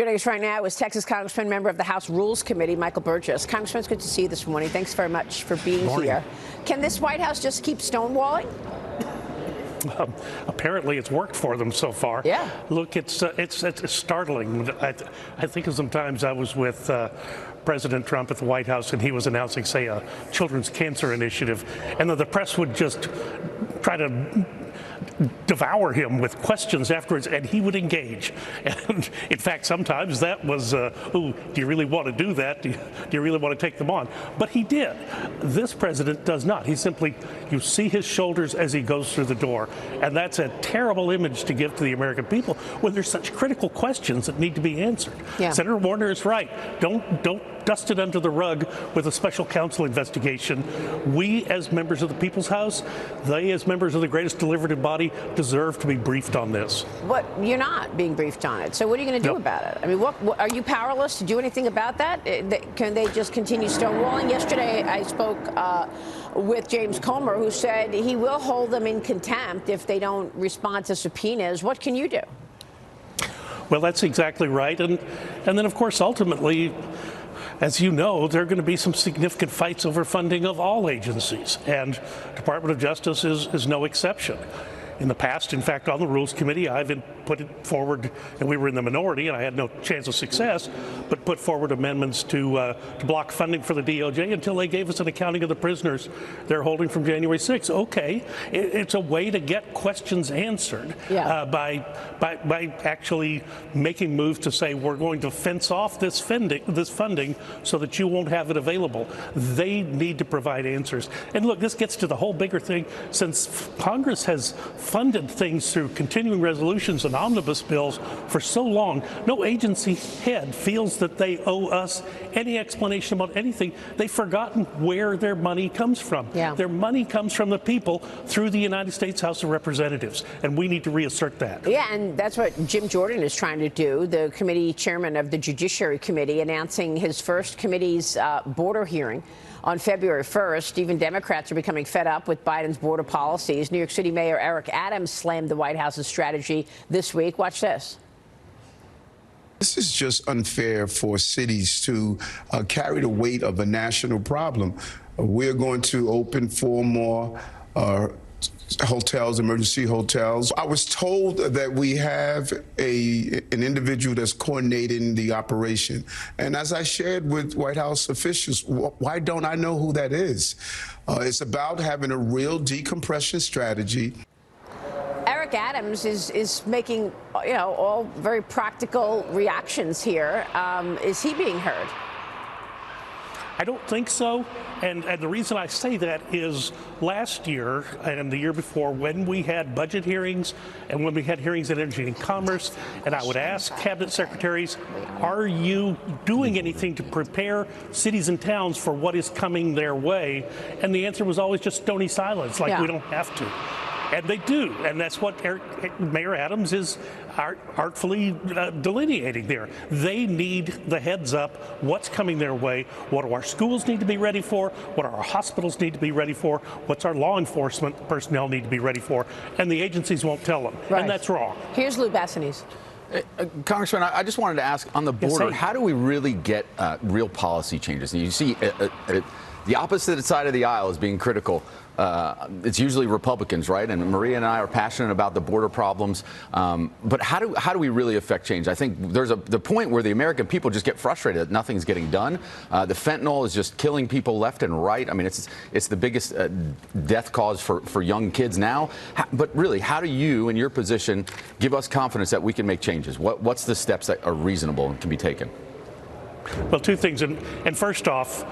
Joining us right now is Texas Congressman, member of the House Rules Committee, Michael Burgess. Congressman, it's good to see you this morning. Thanks very much for being here. Can this White House just keep stonewalling? Apparently, it's worked for them so far. Yeah. Look, it's startling. I think sometimes I was with President Trump at the White House, and he was announcing, say, a children's cancer initiative, and the press would just try to devour him with questions afterwards, and he would engage. And in fact, sometimes that was, do you really want to do that? Do you really want to take them on? But he did. This president does not. He simply, you see his shoulders as he goes through the door. And that's a terrible image to give to the American people when there's such critical questions that need to be answered. Yeah. Senator Warner is right. Don't dust it under the rug with a special counsel investigation. We, as members of the People's House, they, as members of the greatest deliberative body, deserve to be briefed on this. But you're not being briefed on it. So what are you going to do about it? I mean, what are you powerless to do anything about that? Can they just continue stonewalling? Yesterday, I spoke with James Comer, who said he will hold them in contempt if they don't respond to subpoenas. What can you do? Well, that's exactly right. And then, of course, ultimately, as you know, there are going to be some significant fights over funding of all agencies, and Department of Justice is no exception. In the past, in fact, on the Rules Committee, I've put it forward, and we were in the minority, and I had no chance of success, but put forward amendments to block funding for the DOJ until they gave us an accounting of the prisoners they're holding from January 6th. Okay, it's a way to get questions answered by actually making moves to say we're going to fence off this funding so that you won't have it available. They need to provide answers. And look, this gets to the whole bigger thing. Since Congress has funded things through continuing resolutions and omnibus bills for so long, no agency head feels that they owe us any explanation about anything. They've forgotten where their money comes from. Yeah. Their money comes from the people through the United States House of Representatives, and we need to reassert that. Yeah, and that's what Jim Jordan is trying to do, the committee chairman of the Judiciary Committee, announcing his first committee's border hearing on February 1st. Even Democrats are becoming fed up with Biden's border policies. New York City Mayor Eric Adams slammed the White House's strategy this week. Watch this. This is just unfair for cities to carry the weight of a national problem. We're going to open 4 more hotels, emergency hotels. I was told that we have an individual that's coordinating the operation. And as I shared with White House officials, why don't I know who that is? It's about having a real decompression strategy. Eric Adams is making, all very practical reactions here. Is he being heard? I don't think so, and the reason I say that is last year and the year before, when we had budget hearings and when we had hearings in Energy and Commerce, and I would ask cabinet secretaries, are you doing anything to prepare cities and towns for what is coming their way? And the answer was always just stony silence, like we don't have to. And they do, and that's what Mayor Adams is artfully delineating there. They need the heads up, what's coming their way, what do our schools need to be ready for, what our hospitals need to be ready for, what's our law enforcement personnel need to be ready for, and the agencies won't tell them, and that's wrong. Here's Lou Bassanese. Congressman, I just wanted to ask, on the border, how do we really get real policy changes? You see, the opposite side of the aisle is being critical. It's usually Republicans, right? And Maria and I are passionate about the border problems. But how do we really affect change? I think there's the point where the American people just get frustrated that nothing's getting done. The fentanyl is just killing people left and right. I mean, it's the biggest death cause for young kids now. But really, how do you, in your position, give us confidence that we can make changes? What's the steps that are reasonable and can be taken? Well, 2 things. And first off,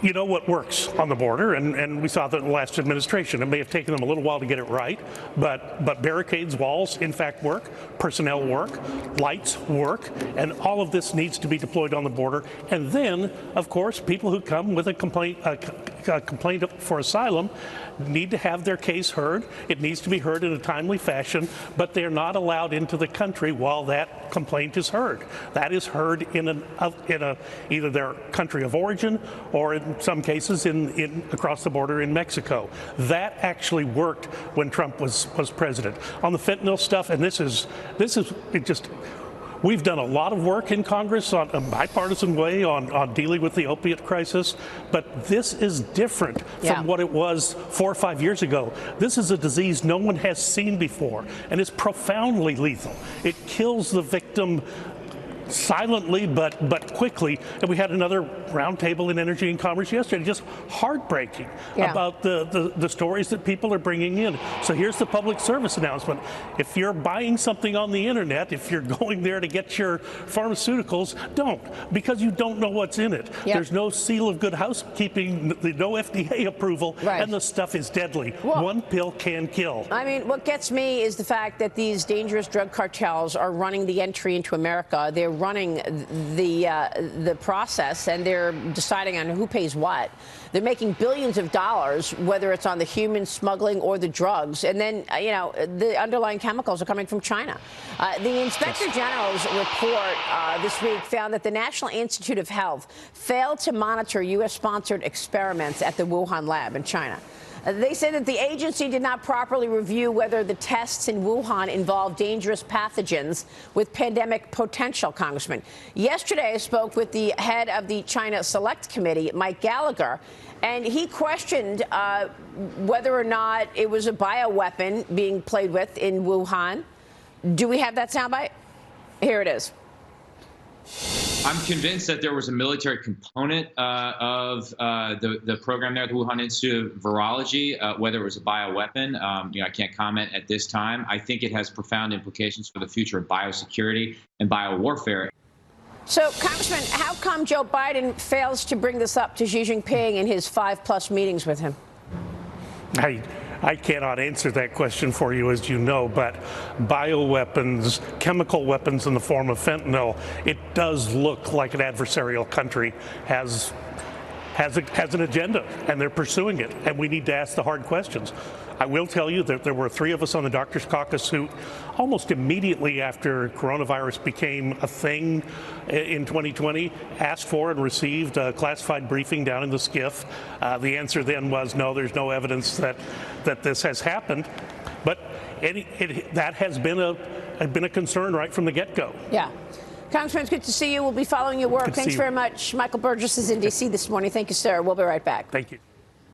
you know what works on the border, and we saw that in the last administration. It may have taken them a little while to get it right, but barricades, walls, in fact, work. Personnel work. Lights work. And all of this needs to be deployed on the border. And then, of course, people who come with a complaint for asylum need to have their case heard. It needs to be heard in a timely fashion, but they're not allowed into the country while that complaint is heard. That is heard in either their country of origin or in some cases across the border in Mexico. That actually worked when Trump was president. On the fentanyl stuff, and this is just We've done a lot of work in Congress on a bipartisan way on dealing with the opiate crisis, but this is different from what it was 4 or 5 years ago. This is a disease no one has seen before, and it's profoundly lethal. It kills the victim silently but quickly. And we had another roundtable in Energy and Commerce yesterday, just heartbreaking about the stories that people are bringing in. So here's the public service announcement. If you're buying something on the internet, if you're going there to get your pharmaceuticals, don't, because you don't know what's in it. There's no seal of good housekeeping, no FDA approval, and the stuff is deadly. One pill can kill. I mean, what gets me is the fact that these dangerous drug cartels are running the entry into America. They're running the process, and they're deciding on who pays what. They're making billions of dollars, whether it's on the human smuggling or the drugs, and then the underlying chemicals are coming from China. The Inspector General's report this week found that the National Institute of Health failed to monitor U.S.-sponsored experiments at the Wuhan lab in China. They say that the agency did not properly review whether the tests in Wuhan involved dangerous pathogens with pandemic potential, Congressman. Yesterday, I spoke with the head of the China Select Committee, Mike Gallagher, and he questioned whether or not it was a bioweapon being played with in Wuhan. Do we have that soundbite? Here it is. I'm convinced that there was a military component of the program there at the Wuhan Institute of Virology. Whether it was a bioweapon, I can't comment at this time. I think it has profound implications for the future of biosecurity and biowarfare. So, Congressman, how come Joe Biden fails to bring this up to Xi Jinping in his 5+ meetings with him? I cannot answer that question for you, as you know, but bioweapons, chemical weapons in the form of fentanyl, it does look like an adversarial country has an agenda, and they're pursuing it, and we need to ask the hard questions. I will tell you that there were 3 of us on the Doctors Caucus who, almost immediately after coronavirus became a thing in 2020, asked for and received a classified briefing down in the SCIF. The answer then was, no, there's no evidence that this has happened. But that has been a concern right from the get-go. Yeah. Congressman, it's good to see you. We'll be following your work. Thanks very much. Michael Burgess is in D.C. this morning. Thank you, sir. We'll be right back. Thank you.